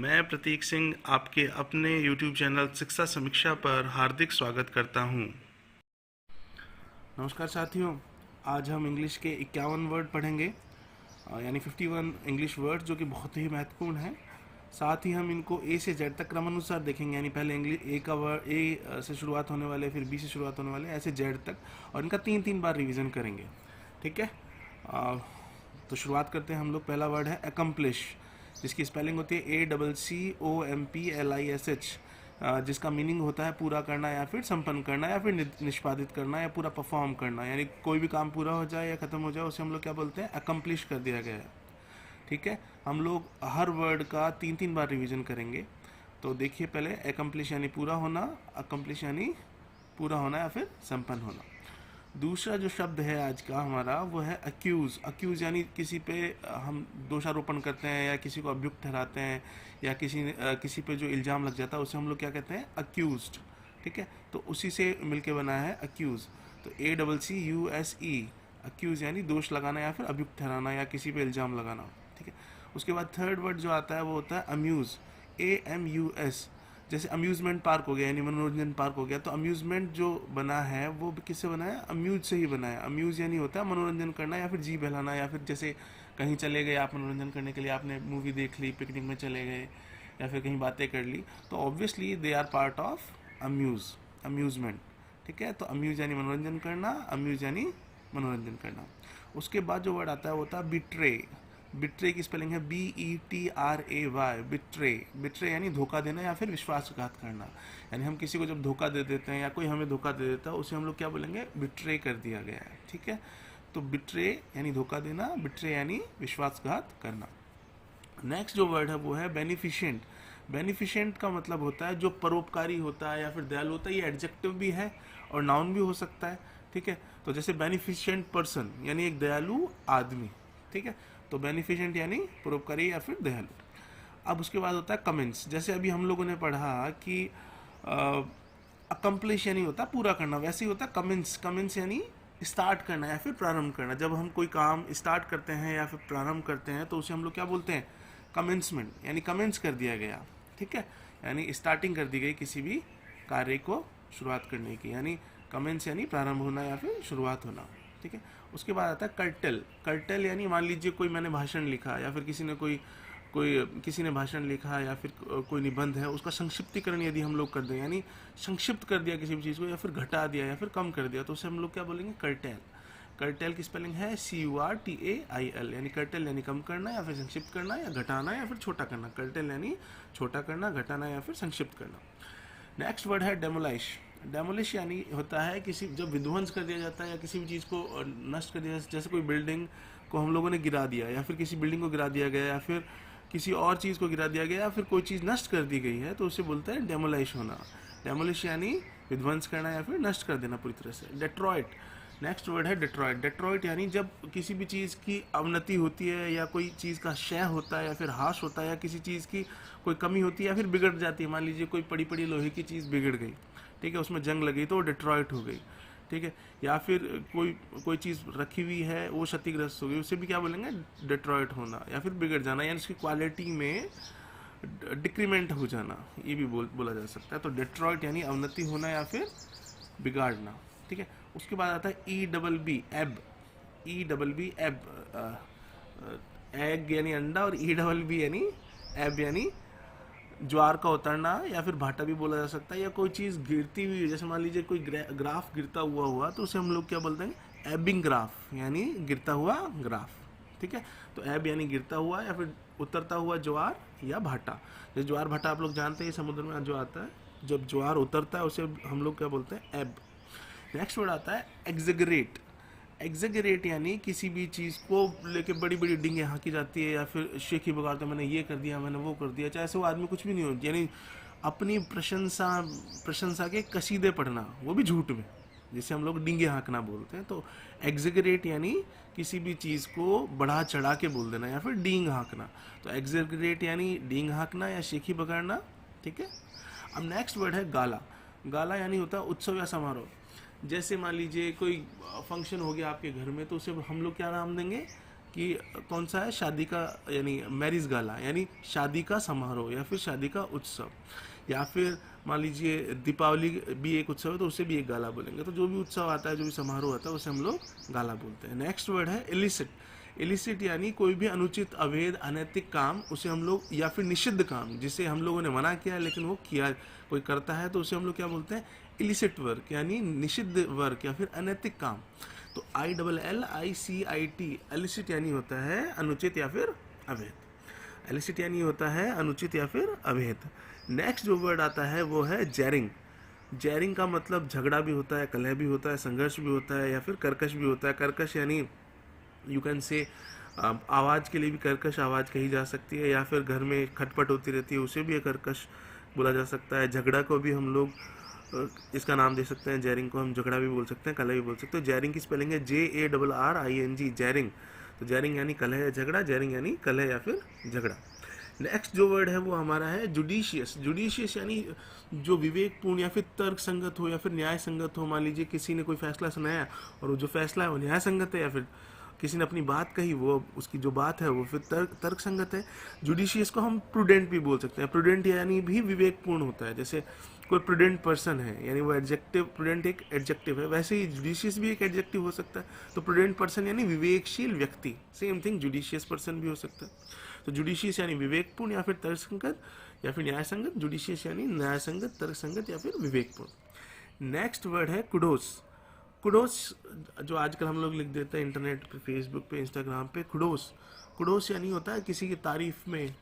मैं प्रतीक सिंह आपके अपने YouTube चैनल शिक्षा समीक्षा पर हार्दिक स्वागत करता हूं। नमस्कार साथियों, आज हम इंग्लिश के 51 वर्ड पढ़ेंगे, यानी 51 इंग्लिश वर्ड जो कि बहुत ही महत्वपूर्ण हैं। साथ ही हम इनको ए से जेड तक क्रमानुसार देखेंगे, यानी पहले इंग्लिश ए का वर्ड ए से शुरुआत होने वाले, फिर बी से शुरुआत होने वाले, ऐसे जेड तक, और इनका 3-3 बार रिवीजन करेंगे। ठीक है, तो शुरुआत करते हैं हम लोग। पहला वर्ड है अकम्प्लिश, जिसकी स्पेलिंग होती है ACCOMPLISH, जिसका मीनिंग होता है पूरा करना या फिर संपन्न करना या फिर निष्पादित करना या पूरा परफॉर्म करना, यानी कोई भी काम पूरा हो जाए या ख़त्म हो जाए उसे हम लोग क्या बोलते हैं, अकम्प्लिश कर दिया गया है। ठीक है, हम लोग हर वर्ड का 3-3 बार रिवीजन करेंगे। तो देखिए, पहले अकम्प्लिश यानी पूरा होना, अकम्प्लिश यानी पूरा होना या फिर संपन्न होना। दूसरा जो शब्द है आज का हमारा वो है अक्यूज़। अक्यूज़ यानी किसी पे हम दोषारोपण करते हैं या किसी को अभियुक्त ठहराते हैं या किसी पे जो इल्ज़ाम लग जाता है उसे हम लोग क्या कहते हैं, अक्यूज्ड। ठीक है, तो उसी से मिलके बना है अक्यूज़। तो ACCUSE, अक्यूज़ यानी दोष लगाना या फिर अभियुक्त ठहराना या किसी पे इल्ज़ाम लगाना। ठीक है, उसके बाद थर्ड वर्ड जो आता है वो होता है अम्यूज़, AMUS। जैसे अम्यूज़मेंट पार्क हो गया, यानी मनोरंजन पार्क हो गया, तो अम्यूज़मेंट जो बना है वो किससे बना है, अम्यूज से ही बना है। अम्यूज़ यानी होता है मनोरंजन करना या फिर जी बहलाना, या फिर जैसे कहीं चले गए आप मनोरंजन करने के लिए, आपने मूवी देख ली, पिकनिक में चले गए या फिर कहीं बातें कर ली, तो obviously they are part of amusement. ठीक है, तो अम्यूज़ यानी मनोरंजन करना, अम्यूज़ यानी मनोरंजन करना। उसके बाद जो वर्ड आता है वो होता है बिट्रे। बिट्रे की स्पेलिंग है BETRAY, बिट्रे। बिट्रे यानी धोखा देना या फिर विश्वासघात करना, यानी हम किसी को जब धोखा दे देते हैं या कोई हमें धोखा दे देता है उसे हम लोग क्या बोलेंगे, बिट्रे कर दिया गया है। ठीक है, तो बिट्रे यानी धोखा देना, बिट्रे यानी विश्वासघात करना। नेक्स्ट जो वर्ड है वो है बेनिफिशिएंट। बेनिफिशिएंट का मतलब होता है जो परोपकारी होता है या फिर दयालु होता है। ये एडजेक्टिव भी है और नाउन भी हो सकता है। ठीक है, तो जैसे बेनिफिशिएंट पर्सन यानी एक दयालु आदमी। ठीक है, तो बेनिफिशिएंट यानी परोपकारी या फिर दयालु। अब उसके बाद होता है कमेंस। जैसे अभी हम लोगों ने पढ़ा कि अकम्प्लिश यानी होता है पूरा करना, वैसे ही होता है कमेंस। कमेंस यानी स्टार्ट करना या फिर प्रारंभ करना। जब हम कोई काम स्टार्ट करते हैं या फिर प्रारंभ करते हैं तो उसे हम लोग क्या बोलते हैं, कमेंसमेंट, यानी कमेंस कर दिया गया। ठीक है, यानी स्टार्टिंग कर दी गई किसी भी कार्य को शुरुआत करने की, यानी कमेंस यानी प्रारंभ होना या फिर शुरुआत होना। ठीक है, उसके बाद आता है कर्टल। कर्टल यानी मान लीजिए कोई मैंने भाषण लिखा या फिर किसी ने भाषण लिखा या फिर कोई निबंध है, उसका संक्षिप्तीकरण यदि हम लोग कर दें, यानी संक्षिप्त कर दिया किसी भी चीज़ को या फिर घटा दिया या फिर कम कर दिया, तो उसे हम लोग क्या बोलेंगे, कर्टेल। कर्टेल की स्पेलिंग है CURTAIL, यानी कर्टेल यानी कम करना या फिर संक्षिप्त करना या घटाना या फिर छोटा करना। कर्टेल यानी छोटा करना, घटाना या फिर संक्षिप्त करना। नेक्स्ट वर्ड है डेमोलिश। डेमोलिश यानी होता है किसी जब विध्वंस कर दिया जाता है या किसी भी चीज़ को नष्ट कर दिया, जैसे कोई बिल्डिंग को हम लोगों ने गिरा दिया या फिर किसी बिल्डिंग को गिरा दिया गया या फिर किसी और चीज़ को गिरा दिया गया या फिर कोई चीज़ नष्ट कर दी गई है, तो उसे बोलते हैं डेमोलिश होना। डेमोलिश यानी विध्वंस करना या फिर नष्ट कर देना पूरी तरह से। डेट्रॉइट, नेक्स्ट वर्ड है डेट्रॉइट। डेट्रॉइट यानी जब किसी भी चीज़ की अवनति होती है या कोई चीज़ का क्षय होता है या फिर ह्रास होता है या किसी चीज़ की कोई कमी होती है या फिर बिगड़ जाती है। मान लीजिए कोई पड़ी पड़ी लोहे की चीज़ बिगड़ गई, ठीक है, उसमें जंग लगी तो वो डेट्रॉइट हो गई। ठीक है, या फिर कोई चीज़ रखी हुई है वो क्षतिग्रस्त हो गई, उसे भी क्या बोलेंगे, डेट्रॉइट होना या फिर बिगड़ जाना, यानी उसकी क्वालिटी में डिक्रीमेंट हो जाना, ये भी बोला जा सकता है। तो डेट्रॉइट यानी अवनति होना या फिर बिगाड़ना। ठीक है, उसके बाद आता है EBB, एब। EBB एब, एग यानी अंडा, और EBB यानी एब यानी ज्वार का उतरना या फिर भाटा भी बोला जा सकता है। या कोई चीज़ गिरती हुई, जैसे मान लीजिए कोई ग्राफ गिरता हुआ तो उसे हम लोग क्या बोलते हैं, एबिंग ग्राफ, यानी गिरता हुआ ग्राफ। ठीक है, तो एब यानी गिरता हुआ या फिर उतरता हुआ ज्वार या भाटा। जैसे ज्वार भाटा आप लोग जानते हैं समुद्र में जो आता है, जब ज्वार उतरता है उसे हम लोग क्या बोलते हैं, एब। नेक्स्ट वर्ड आता है एग्जेगरेट। एग्जेगरेट यानी किसी भी चीज़ को लेके बड़ी बड़ी डिंगे हाँकी जाती है या फिर शेखी बगाड़ते, मैंने ये कर दिया, मैंने वो कर दिया, चाहे से वो आदमी कुछ भी नहीं हो, यानी अपनी प्रशंसा के कसीदे पढ़ना, वो भी झूठ में, जिसे हम लोग डिंगे हाँकना बोलते हैं। तो एग्जेगरेट यानी किसी भी चीज़ को बढ़ा चढ़ा के बोल देना या फिर डींग हाँकना। तो एग्जेगरेट यानी डींग हाँकना या शेखी बगाड़ना। ठीक है, अब नेक्स्ट वर्ड है गाला। गाला यानी होता है उत्सव या समारोह। जैसे मान लीजिए कोई फंक्शन हो गया आपके घर में, तो उसे हम लोग क्या नाम देंगे, कि कौन सा है, शादी का यानी मैरिज गाला यानी शादी का समारोह या फिर शादी का उत्सव, या फिर मान लीजिए दीपावली भी एक उत्सव है तो उसे भी एक गाला बोलेंगे। तो जो भी उत्सव आता है, जो भी समारोह आता है, उसे हम लोग गाला बोलते हैं। नेक्स्ट वर्ड है इलिसिट। इलिसिट यानी कोई भी अनुचित, अवैध, अनैतिक काम, उसे हम लोग, या फिर निषिद्ध काम जिसे हम लोगों ने मना किया लेकिन वो किया कोई करता है, तो उसे हम लोग क्या बोलते हैं, इलिसिट वर्क यानी निषिद्ध वर्क या फिर अनैतिक काम। तो ILLICIT, इलिसिट यानी होता है अनुचित या फिर अवैध। इलिसिट यानी होता है अनुचित या फिर अवैध। नेक्स्ट जो वर्ड आता है वो है जैरिंग। जैरिंग का मतलब झगड़ा भी होता है, कलह भी होता है, संघर्ष भी होता है, या फिर कर्कश भी होता है। कर्कश यानी यू कैन से आवाज़ के लिए भी कर्कश आवाज़ कही जा सकती है, या फिर घर में खटपट होती रहती है उसे भी कर्कश बोला जा सकता है। झगड़ा को भी हम लोग इसका नाम दे सकते हैं, जैरिंग को हम झगड़ा भी बोल सकते हैं, कलह भी बोल सकते हैं। जैरिंग की स्पेलिंग है JARRING, जैरिंग। तो जैरिंग यानी कलह या झगड़ा, जैरिंग यानी कलह या फिर झगड़ा। नेक्स्ट जो वर्ड है वो हमारा है जुडिशियस। जुडिशियस यानी जो विवेकपूर्ण या फिर तर्क संगत हो या फिर न्याय संगत हो। मान लीजिए किसी ने कोई फैसला सुनाया और वो जो फैसला है वो न्याय संगत है, या फिर किसी ने अपनी बात कही, वो उसकी जो बात है वो फिर तर्क संगत है। जुडिशियस को हम प्रूडेंट भी बोल सकते हैं। प्रूडेंट यानी भी विवेकपूर्ण होता है। जैसे कोई प्रूडेंट पर्सन है यानी वो एडजेक्टिव, प्रूडेंट एक एडजेक्टिव है, वैसे ही जुडिशियस भी एक एडजेक्टिव हो सकता है। तो प्रूडेंट पर्सन यानी विवेकशील व्यक्ति, सेम थिंग जुडिशियस पर्सन भी हो सकता है। तो जुडिशियस यानी विवेकपूर्ण या फिर तर्कसंगत या फिर न्याय संगत। जुडिशियस यानी न्याय संगत, तर्क संगत या फिर विवेकपूर्ण। नेक्स्ट वर्ड है कुडोस। कुडोस जो आजकल हम लोग लिख देते हैं इंटरनेट पे, फेसबुक पे, इंस्टाग्राम पे, कुडोस। कुडोस यानी होता है किसी की तारीफ में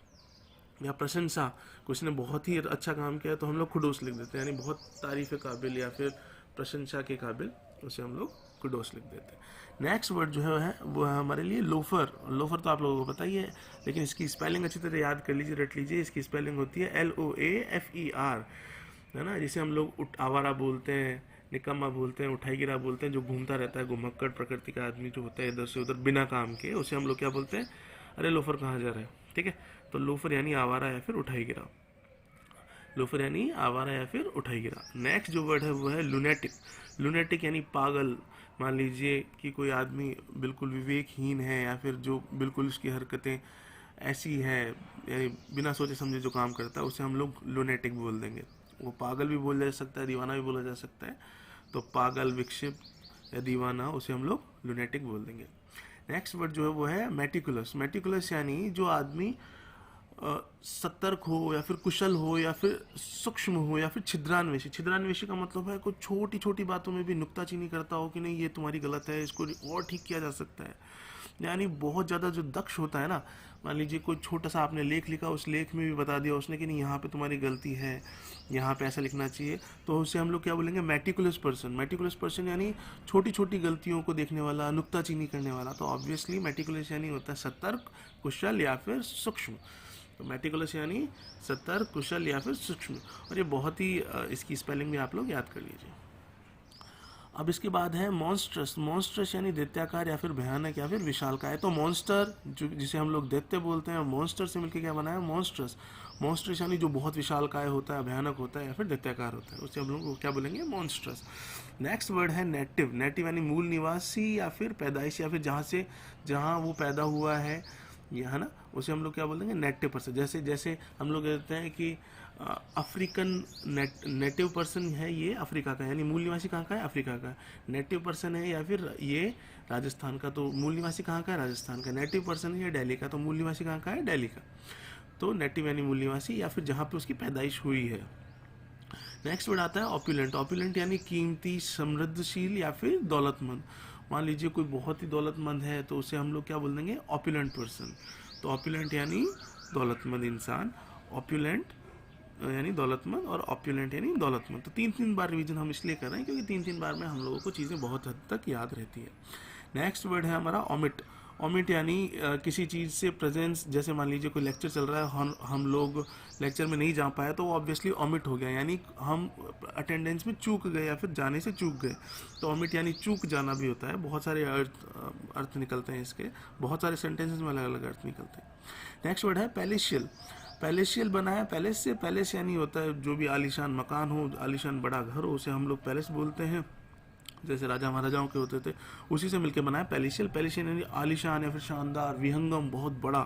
या प्रशंसा, किसी ने बहुत ही अच्छा काम किया तो हम लोग कुडोस लिख देते हैं, यानी बहुत तारीफ के काबिल या फिर प्रशंसा के काबिल, उसे हम लोग कुडोस लिख देते हैं। नेक्स्ट वर्ड जो है वो है हमारे लिए लोफर। लोफर तो आप लोगों को पता ही है, लेकिन इसकी स्पेलिंग अच्छी तरह याद कर लीजिए, रट लीजिए। इसकी स्पेलिंग होती है LOAFER, है ना, जिसे हम लोग आवारा बोलते हैं, निकम्मा बोलते हैं, उठाई गिरा बोलते हैं। जो घूमता रहता है, घुमक्कड़ प्रकृति का आदमी जो होता है इधर से उधर बिना काम के, उसे हम लोग क्या बोलते हैं, अरे लोफर कहाँ जा रहा है, ठीक है। तो लोफर यानी आवारा या फिर उठाई गिरा। लोफर यानी आवारा या फिर उठाई गिरा। नेक्स्ट जो वर्ड है वो है लुनेटिक। लुनेटिक यानी पागल। मान लीजिए कि कोई आदमी बिल्कुल विवेकहीन है या फिर जो बिल्कुल उसकी हरकतें ऐसी हैं, यानी बिना सोचे समझे जो काम करता है, उसे हम लोग लुनेटिक बोल देंगे। वो पागल भी बोला जा सकता है, दीवाना भी बोला जा सकता है। तो पागल, विक्षिप्त या दीवाना, उसे हम लोग लुनेटिक बोल देंगे। नेक्स्ट वर्ड जो है वो है मेटिकुलस। मेटिकुलस यानी जो आदमी सतर्क हो या फिर कुशल हो या फिर सूक्ष्म हो या फिर छिद्रान्वेषी। छिद्रान्वेषी का मतलब है कोई छोटी छोटी बातों में भी नुक्ताचीनी करता हो कि नहीं ये तुम्हारी गलत है, इसको और ठीक किया जा सकता है। यानी बहुत ज़्यादा जो दक्ष होता है ना, मान लीजिए कोई छोटा सा आपने लेख लिखा, उस लेख में भी बता दिया उसने कि नहीं यहाँ पे तुम्हारी गलती है, यहाँ पे ऐसा लिखना चाहिए, तो उसे हम लोग क्या बोलेंगे, मेटिकुलस पर्सन। मेटिकुलस पर्सन यानी छोटी छोटी गलतियों को देखने वाला, नुक्ताचीनी करने वाला। तो ऑब्वियसली मेटिकुलस यानी होता है सतर्क, कुशल या फिर सूक्ष्म। तो मेटिकुलस यानी सतर्क, कुशल या फिर सूक्ष्म। और ये बहुत ही इसकी स्पेलिंग भी आप लोग याद कर लीजिए। अब इसके बाद है मॉन्स्ट्रस। मॉन्स्ट्रस यानी दैत्याकार या फिर भयानक या फिर विशालकाय। तो मॉन्स्टर जो जिसे हम लोग दैत्य बोलते हैं, मॉन्स्टर से मिलकर क्या बना है, मॉन्स्ट्रस। मॉन्स्ट्रस यानी जो बहुत विशालकाय होता है, भयानक होता है या फिर दैत्याकार होता है, उसे हम लोग क्या बोलेंगे, मॉन्स्ट्रस। नेक्स्ट वर्ड है नेटिव। नेटिव यानी मूल निवासी या फिर पैदाइशी या फिर जहाँ वो पैदा हुआ है, ये है ना, उसे हम लोग क्या बोलेंगे, नेटिव पर्सन। जैसे हम लोग कहते हैं कि अफ्रीकन नेटिव पर्सन है, ये अफ्रीका का, यानी मूल निवासी कहाँ का है, अफ्रीका का। नेटिव पर्सन है या फिर ये राजस्थान का, तो मूल निवासी कहाँ का है, राजस्थान का। नेटिव पर्सन है दिल्ली का, तो मूल निवासी कहाँ का है, दिल्ली का। तो नेटिव यानी मूल निवासी या फिर जहाँ पे उसकी पैदाइश हुई है। नेक्स्ट वर्ड आता है ऑप्युलेंट। ऑप्युलेंट यानी कीमती, समृद्धशील या फिर दौलतमंद। मान लीजिए कोई बहुत ही दौलतमंद है तो उसे हम लोग क्या बोल देंगे, ऑप्युलेंट पर्सन। तो ऑप्युलेंट यानी दौलतमंद इंसान, ऑप्युलेंट यानी दौलतमंद और ऑप्युलेंट यानी दौलतमंद। तो 3 बार रिवीजन हम इसलिए कर रहे हैं क्योंकि 3 बार में हम लोगों को चीज़ें बहुत हद तक याद रहती है। नेक्स्ट वर्ड है हमारा ओमिट। ओमिट यानी किसी चीज़ से प्रेजेंस, जैसे मान लीजिए कोई लेक्चर चल रहा है, हम लोग लेक्चर में नहीं जा पाए तो वो ऑब्वियसली ओमिट हो गया, यानी हम अटेंडेंस में चूक गए या फिर जाने से चूक गए। तो ओमिट यानी चूक जाना भी होता है। बहुत सारे अर्थ निकलते हैं इसके, बहुत सारे सेंटेंसेस में अलग अलग अर्थ निकलते हैं। नेक्स्ट वर्ड है पैलेशियल। पैलेशियल बना है पैलेस से। पैलेस यानी होता है जो भी आलीशान मकान हो, आलीशान बड़ा घर हो, उसे हम लोग पैलेस बोलते हैं। जैसे राजा महाराजाओं के होते थे, उसी से मिलकर बनाया पैलेशियल। पैलेशियल यानी आलीशान या फिर शानदार, विहंगम, बहुत बड़ा,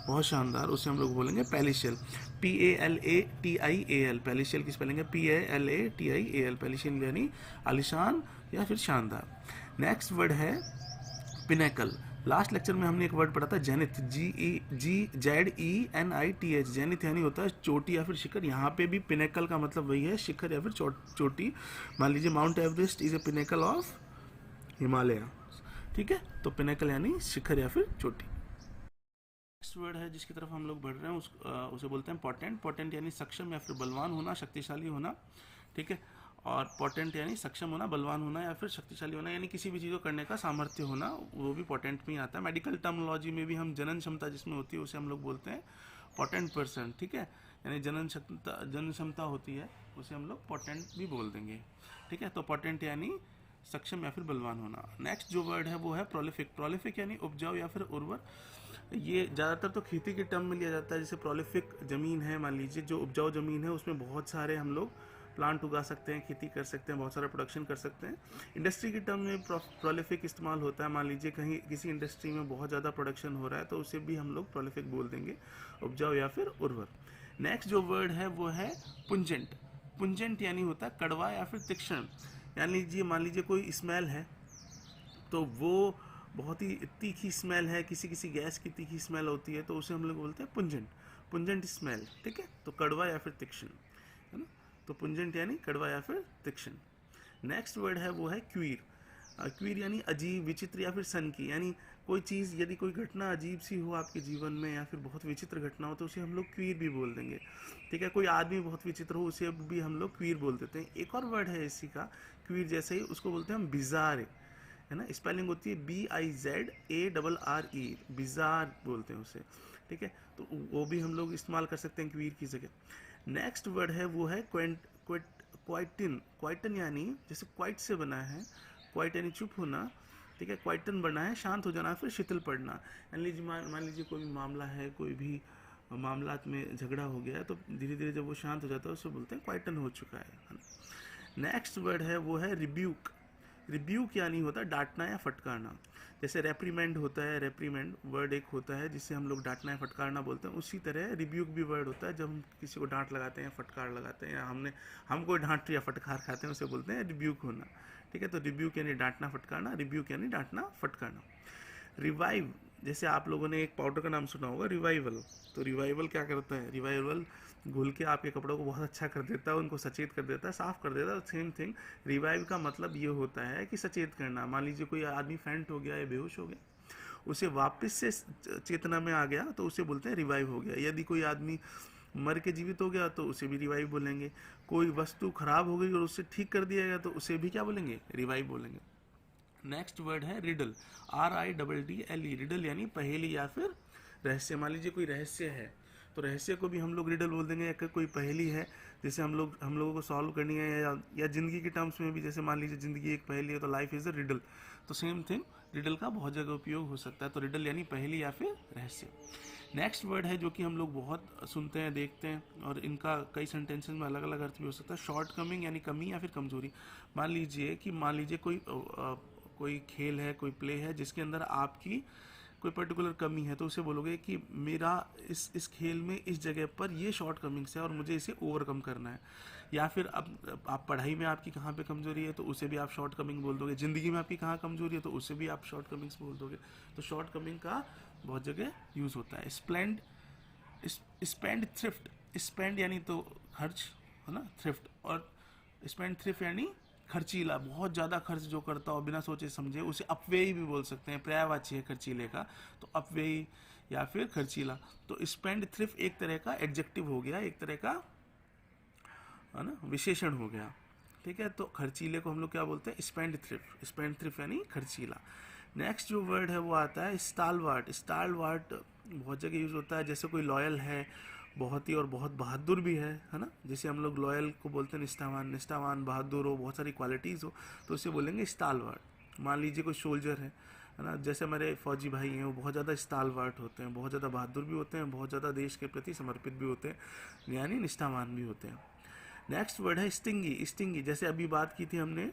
बहुत शानदार, उसे हम लोग बोलेंगे पैलेशियल। PALATIAL, पैलेशियल की स्पेलिंग है PALATIAL, पैलेशियल यानी आलीशान या फिर शानदार। नेक्स्ट वर्ड है पिनेकल। लास्ट लेक्चर में हमने एक वर्ड पढ़ा था जेनिथ, GENITH, जेनिथ यानी होता है चोटी या फिर शिखर। यहाँ पे भी पिनेकल का मतलब वही है, शिखर या फिर चोटी। मान लीजिए mount Everest is a pinnacle of Himalaya, ठीक है, तो पिनेकल यानी शिखर या फिर चोटी। नेक्स्ट वर्ड है जिसकी तरफ हम लोग बढ़ रहे हैं उसे बोलते हैं पोटेंट। पोटेंट यानी सक्षम या फिर बलवान होना, शक्तिशाली होना, ठीक है। और पोटेंट यानी सक्षम होना, बलवान होना या फिर शक्तिशाली होना, यानी किसी भी चीज़ को करने का सामर्थ्य होना, वो भी पोटेंट में ही आता है। मेडिकल टर्मिनोलॉजी में भी हम जनन क्षमता जिसमें होती है उसे हम लोग बोलते हैं पोटेंट पर्सन, ठीक है, यानी जनन क्षमता होती है उसे हम लोग पोटेंट भी बोल देंगे, ठीक है। तो पोटेंट यानी सक्षम या फिर बलवान होना। नेक्स्ट जो वर्ड है वो है प्रोलिफिक। प्रोलिफिक यानी उपजाऊ या फिर उर्वर। ये ज़्यादातर तो खेती के टर्म में लिया जाता है। जैसे प्रोलिफिक ज़मीन है, मान लीजिए जो उपजाऊ ज़मीन है उसमें बहुत सारे हम लोग प्लांट उगा सकते हैं, खेती कर सकते हैं, बहुत सारा प्रोडक्शन कर सकते हैं। इंडस्ट्री के टर्म में प्रोलिफिक इस्तेमाल होता है। मान लीजिए कहीं किसी इंडस्ट्री में बहुत ज़्यादा प्रोडक्शन हो रहा है तो उसे भी हम लोग प्रोलिफिक बोल देंगे, उपजाऊ या फिर उर्वर। नेक्स्ट जो वर्ड है वो है पुंजेंट। पुंजेंट यानी होता है कड़वा या फिर तीक्ष्ण। यानी मान लीजिए कोई स्मेल है तो वो बहुत ही तीखी स्मेल है, किसी किसी गैस की तीखी स्मेल होती है तो उसे हम लोग बोलते हैं पुंजेंट, पुंजेंट स्मेल, ठीक है। तो कड़वा या फिर तीक्ष्ण, है ना, तो पुंजेंट यानी कड़वा या फिर तीक्ष्ण। नेक्स्ट वर्ड है वो है क्वीर। क्वीर यानी अजीब, विचित्र या फिर सनकी, यानी कोई चीज़, यदि कोई घटना अजीब सी हो आपके जीवन में या फिर बहुत विचित्र घटना हो तो उसे हम लोग क्वीर भी बोल देंगे, ठीक है। कोई आदमी बहुत विचित्र हो उसे भी हम लोग क्वीर बोल देते हैं। एक और वर्ड है इसी का क्वीर जैसे ही, उसको बोलते हैं हम बिजार, है ना, स्पेलिंग होती है BIZARRE, बिजार बोलते हैं उसे, ठीक है। तो वो भी हम लोग इस्तेमाल कर सकते हैं क्वीर की जगह। नेक्स्ट वर्ड है वो है क्वाइटन। क्वाइटन यानी जैसे क्वाइट से बना है, क्वाइट यानी चुप होना, ठीक है, क्वाइटन बना है शांत हो जाना, फिर शिथिल पड़ना। मान लीजिए कोई भी मामला है, कोई भी मामलात में झगड़ा हो गया है तो धीरे धीरे जब वो शांत हो जाता है उसे बोलते हैं क्वाइटन हो चुका है। नेक्स्ट वर्ड है वो है रिब्यूक। रिब्यूक यानी होता है डांटना या फटकारना। जैसे रेप्रीमेंड होता है, रेप्रीमेंड वर्ड एक होता है जिससे हम लोग डांटना या फटकारना बोलते हैं, उसी तरह रिब्यूक भी वर्ड होता है जब हम किसी को डांट लगाते हैं, फटकार लगाते हैं, या हम कोई डांट या फटकार खाते हैं उसे बोलते हैं रिब्यूक होना, ठीक है। तो रिब्यूक यानी डांटना फटकारना, रिब्यूक यानी डांटना फटकारना। रिवाइव, जैसे आप लोगों ने एक पाउडर का नाम सुना होगा रिवाइवल। तो रिवाइवल क्या करता है, रिवाइवल घुल के आपके कपड़ों को बहुत अच्छा कर देता है, उनको सचेत कर देता है, साफ कर देता है। सेम थिंग रिवाइव का मतलब ये होता है कि सचेत करना। मान लीजिए कोई आदमी फेंट हो गया या बेहोश हो गया, उसे वापस से चेतना में आ गया तो उसे बोलते हैं रिवाइव हो गया। यदि कोई आदमी मर के जीवित हो गया तो उसे भी रिवाइव बोलेंगे। कोई वस्तु खराब हो गई और उसे ठीक कर दिया गया तो उसे भी क्या बोलेंगे, रिवाइव बोलेंगे। नेक्स्ट वर्ड है रिडल, RIDDLE, रिडल यानी पहेली या फिर रहस्य। मान लीजिए कोई रहस्य है तो रहस्य को भी हम लोग रिडल बोल देंगे। या कोई पहेली है जैसे हम लोगों को सॉल्व करनी है, या जिंदगी के टर्म्स में भी, जैसे मान लीजिए जिंदगी एक पहेली है तो लाइफ इज अ रिडल, तो सेम थिंग रिडल का बहुत जगह उपयोग हो सकता है। तो रिडल यानी पहेली या फिर रहस्य। नेक्स्ट वर्ड है जो कि हम लोग बहुत सुनते हैं, देखते हैं, और इनका कई सेंटेंसेस में अलग अलग अर्थ भी हो सकता है। शॉर्ट कमिंग यानी कमी या फिर कमजोरी। मान लीजिए कोई खेल है, कोई प्ले है जिसके अंदर आपकी कोई पर्टिकुलर कमी है तो उसे बोलोगे कि मेरा इस खेल में इस जगह पर ये शॉर्ट कमिंग्स है और मुझे इसे ओवरकम करना है। या फिर अब आप पढ़ाई में आपकी कहाँ पे कमजोरी है तो उसे भी आप शॉर्ट कमिंग बोल दोगे। ज़िंदगी में आपकी कहाँ कमजोरी है तो उसे भी आप शॉर्ट कमिंग्स बोल दोगे। तो शॉर्ट कमिंग का बहुत जगह यूज़ होता है। स्पेंड थ्रिफ्ट, स्पेंड यानी तो खर्च, है ना, थ्रिफ्ट, और स्पेंड थ्रिफ्ट यानी खर्चीला, बहुत ज़्यादा खर्च जो करता हो बिना सोचे समझे, उसे अपव्ययी भी बोल सकते हैं, पर्यायवाची है खर्चीले का, तो अपव्ययी या फिर खर्चीला। तो स्पेंड थ्रिफ्ट एक तरह का एडजेक्टिव हो गया, एक तरह का, है ना, विशेषण हो गया, ठीक है। तो खर्चीले को हम लोग क्या बोलते हैं, स्पेंड थ्रिफ्ट। स्पेंड थ्रिफ्ट यानी खर्चीला। नेक्स्ट जो वर्ड है वो आता है स्टालवार्ट। स्टालवार्ट बहुत जगह यूज होता है, जैसे कोई लॉयल है बहुत ही और बहुत बहादुर भी है ना, जैसे हम लोग लॉयल को बोलते हैं निष्ठावान, बहादुर हो, बहुत सारी क्वालिटीज़ हो तो उसे बोलेंगे स्टालवार्ट। मान लीजिए कोई सोल्जर है ना, जैसे हमारे फौजी भाई हैं वो बहुत ज़्यादा स्टालवार्ट होते हैं, बहुत ज़्यादा बहादुर भी होते हैं, बहुत ज़्यादा देश के प्रति समर्पित भी होते हैं, यानी निष्ठावान भी होते हैं। नेक्स्ट वर्ड है स्टिंगी। स्टिंगी जैसे अभी बात की थी हमने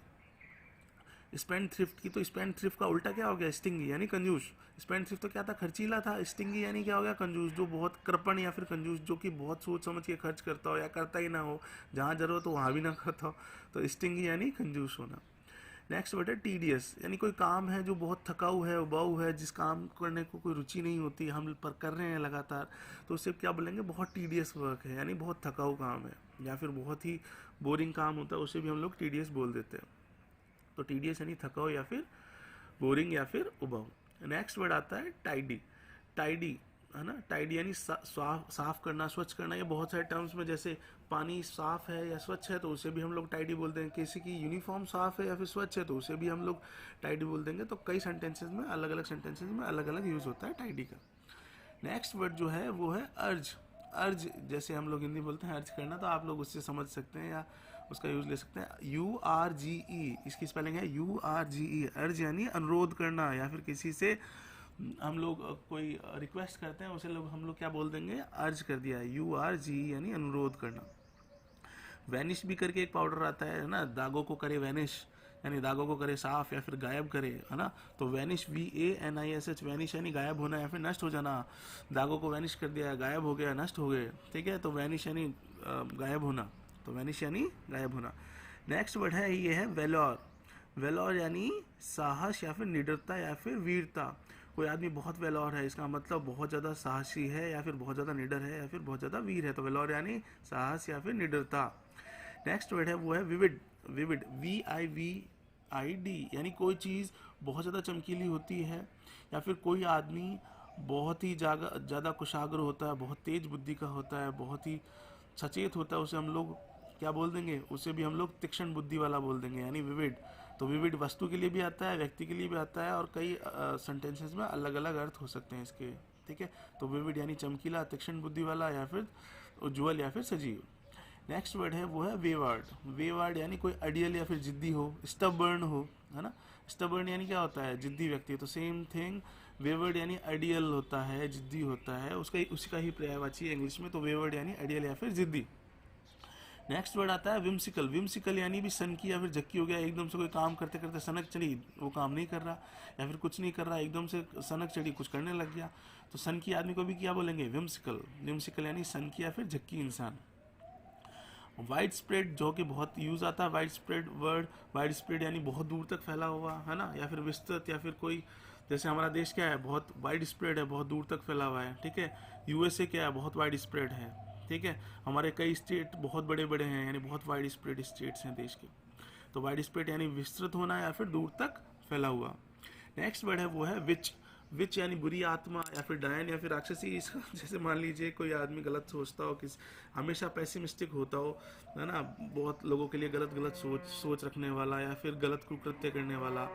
स्पेंड थ्रिफ्ट की, तो स्पेंड थ्रिफ्ट का उल्टा क्या हो गया, स्टिंगी यानी कंजूस। स्पेंड थ्रिफ्ट तो क्या था, खर्चीला था। स्टिंगी यानी क्या हो गया, कंजूस, जो बहुत कृपण या फिर कंजूस, जो कि बहुत सोच समझ के खर्च करता हो या करता ही ना हो, जहाँ जरूरत हो वहाँ भी ना करता हो, तो स्टिंगी यानी कंजूस होना। नेक्स्ट वर्ड है टीडियस, यानी कोई काम है जो बहुत थकाऊ है, उबाऊ है, जिस काम करने को कोई रुचि नहीं होती, हम पर कर रहे हैं लगातार, तो उससे क्या बोलेंगे, बहुत टीडियस वर्क है, यानी बहुत थकाऊ काम है, या फिर बहुत ही बोरिंग काम होता है, उसे भी हम लोग टीडियस बोल देते हैं। तो टीडियस यानी थकाऊ या फिर बोरिंग या फिर उबाऊ। नेक्स्ट वर्ड आता है टाइडी। टाइडी है ना, टाइडी यानी साफ करना, स्वच्छ करना। ये बहुत सारे टर्म्स में, जैसे पानी साफ है या स्वच्छ है तो उसे भी हम लोग टाइडी बोलते हैं, किसी की यूनिफॉर्म साफ है या फिर स्वच्छ है तो उसे भी हम लोग टाइडी बोल देंगे। तो कई सेंटेंसेस में, अलग अलग सेंटेंसेस में अलग अलग यूज होता है टाइडी का। नेक्स्ट वर्ड जो है वो है अर्ज। अर्ज जैसे हम लोग हिंदी बोलते हैं अर्ज करना, तो आप लोग उससे समझ सकते हैं या उसका यूज ले सकते हैं। URGE, इसकी स्पेलिंग है URGE। अर्ज यानी अनुरोध करना, या फिर किसी से हम लोग कोई रिक्वेस्ट करते हैं उसे हम लोग क्या बोल देंगे, अर्ज कर दिया है। URGE यानी अनुरोध करना। वैनिश भी करके एक पाउडर आता है ना, दागों को करे वैनिश, यानी दागों को करे साफ या फिर गायब करे, है ना। तो वैनिश VANISH, वैनिश यानी गायब होना या फिर नष्ट हो जाना। दागों को वैनिश कर दिया, गायब हो गया, नष्ट हो गए, ठीक है। तो वैनिश यानी गायब होना, तो वैनिश यानी गायब होना। नेक्स्ट वर्ड है, ये है वेलोर। वेलोर यानी साहस या फिर निडरता या फिर वीरता। कोई आदमी बहुत वेलोर है, इसका मतलब बहुत ज़्यादा साहसी है या फिर बहुत ज़्यादा निडर है या फिर बहुत ज़्यादा वीर है। तो वेलोर यानी साहस या फिर निडरता। नेक्स्ट वर्ड है वो है विविड। विविड VIVID यानी कोई चीज़ बहुत ज़्यादा चमकीली होती है, या फिर कोई आदमी बहुत ही ज़्यादा कुशाग्र होता है, बहुत तेज बुद्धि का होता है, बहुत ही सचेत होता है, उसे हम लोग क्या बोल देंगे, उसे भी हम लोग तीक्ष्ण बुद्धि वाला बोल देंगे, यानी विविड। तो विविड वस्तु के लिए भी आता है, व्यक्ति के लिए भी आता है, और कई सेंटेंसेस में अलग अलग अर्थ हो सकते हैं इसके, ठीक है। तो विविड यानी चमकीला, तीक्ष्ण बुद्धि वाला, या फिर उज्ज्वल या फिर सजीव। नेक्स्ट वर्ड है वो है वेवार्ड। वेवार्ड यानी कोई आइडियल या फिर जिद्दी हो, स्टबर्न हो, है ना। स्टबर्न यानी क्या होता है, जिद्दी व्यक्ति। तो सेम थिंग, वेवर्ड यानी आइडियल होता है, जिद्दी होता है, उसका ही पर्यायवाची है इंग्लिश में। तो वेवर्ड यानी आइडियल या फिर जिद्दी। नेक्स्ट वर्ड आता है विम्सिकल। विम्सिकल यानी भी सनकी या फिर झक्की हो गया, एकदम से कोई काम करते करते सनक चढ़ी, वो काम नहीं कर रहा या फिर कुछ नहीं कर रहा, एकदम से सनक चढ़ी, कुछ करने लग गया, तो सनकी आदमी को भी क्या बोलेंगे, विम्सिकल। विम्सिकल यानी सनकी या फिर झक्की इंसान। वाइड स्प्रेड, जो कि बहुत यूज आता है wide spread word. Wide spread यानी बहुत दूर तक फैला हुआ, है ना, या फिर विस्तृत, या फिर कोई, जैसे हमारा देश क्या है, बहुत वाइड स्प्रेड है, बहुत दूर तक फैला हुआ है, ठीक है। USA क्या है, बहुत वाइड स्प्रेड है, ठीक है। हमारे कई स्टेट बहुत बड़े बड़े हैं, यानी बहुत वाइड स्प्रेड स्टेट्स हैं देश के। तो वाइड स्प्रेड यानी विस्तृत होना या फिर दूर तक फैला हुआ। नेक्स्ट वर्ड है वो है विच। विच यानी बुरी आत्मा या फिर डायन या फिर राक्षसी। इसका जैसे मान लीजिए कोई आदमी गलत सोचता हो, किस हमेशा पेसिमिस्टिक होता हो, है ना, बहुत लोगों के लिए गलत सोच रखने वाला या फिर गलत कुकृत्य करने वाला,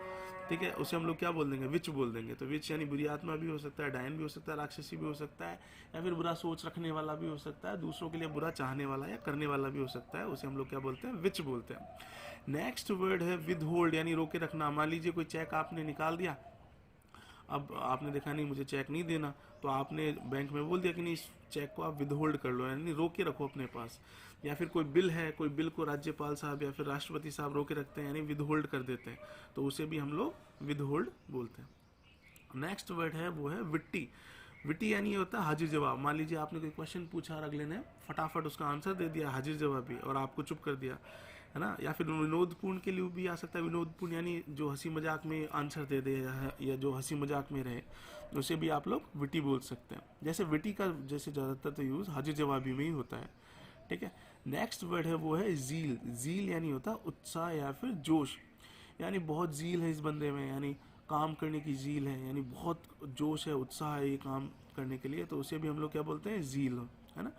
ठीक है, उसे हम लोग क्या बोल देंगे, विच बोल देंगे। तो विच यानी बुरी आत्मा भी हो सकता है, डायन भी हो सकता है, राक्षसी भी हो सकता है, या फिर बुरा सोच रखने वाला भी हो सकता है, दूसरों के लिए बुरा चाहने वाला या करने वाला भी हो सकता है, उसे हम लोग क्या बोलते हैं, विच बोलते हैं। नेक्स्ट वर्ड है विद होल्ड यानी रोके रखना। मान लीजिए कोई चेक आपने निकाल दिया, अब आपने देखा नहीं मुझे चेक नहीं देना, तो आपने बैंक में बोल दिया कि नहीं, इस चेक को आप विद होल्ड कर लो, यानी रोक के रखो अपने पास। या फिर कोई बिल है, कोई बिल को राज्यपाल साहब या फिर राष्ट्रपति साहब रोके रखते हैं, यानी विद होल्ड कर देते हैं, तो उसे भी हम लोग विद होल्ड बोलते हैं। नेक्स्ट वर्ड है वो है विट्टी। विट्टी यानी ये होता है हाजिर जवाब। मान लीजिए आपने कोई क्वेश्चन पूछा और अगले ने फटाफट उसका आंसर दे दिया, हाजिर जवाबी, और आपको चुप कर दिया, है ना। या फिर विनोदपूर्ण के लिए भी आ सकता है। विनोदपूर्ण यानी जो हंसी मजाक में आंसर दे दे या जो हंसी मजाक में रहे, उसे भी आप लोग विटी बोल सकते हैं। जैसे विटी का जैसे ज़्यादातर तो यूज़ हाजिर जवाबी में ही होता है, ठीक है। नेक्स्ट वर्ड है वो है जील। जील यानी होता है उत्साह या फिर जोश, यानी बहुत जील है इस बंदे में, यानी काम करने की जील है, यानी बहुत जोश है, उत्साह है ये काम करने के लिए, तो उसे भी हम लोग क्या बोलते हैं, जील, है ना।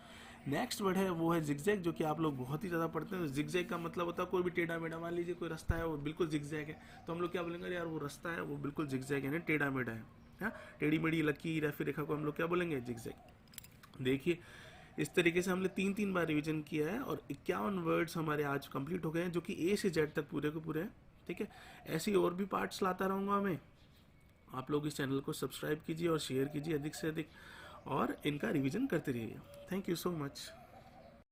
नेक्स्ट वर्ड है वो है जिगजैग, जो कि आप लोग बहुत ही ज़्यादा पढ़ते हैं। जिगजैग का मतलब होता है कोई भी टेढ़ा मेढ़ा, मान लीजिए कोई रास्ता है वो बिल्कुल जिगजैग है, तो हम लोग क्या बोलेंगे, यार वो रास्ता है वो बिल्कुल जिगजैग यानी टेढ़ा मेढ़ा है, टेढ़ी मेढ़ी लकीर या फिर रेखा को हम लोग क्या बोलेंगे, जिगजैग। देखिए इस तरीके से हमने 3 बार रिवीजन किया है और 51 वर्ड्स हमारे आज कंप्लीट हो गए हैं, जो कि A से Z तक पूरे के पूरे हैं, ठीक है। ऐसे और भी पार्ट्स लाता रहूँगा मैं। आप लोग इस चैनल को सब्सक्राइब कीजिए और शेयर कीजिए अधिक से अधिक, और इनका रिवीजन करते रहिए। Thank you so much.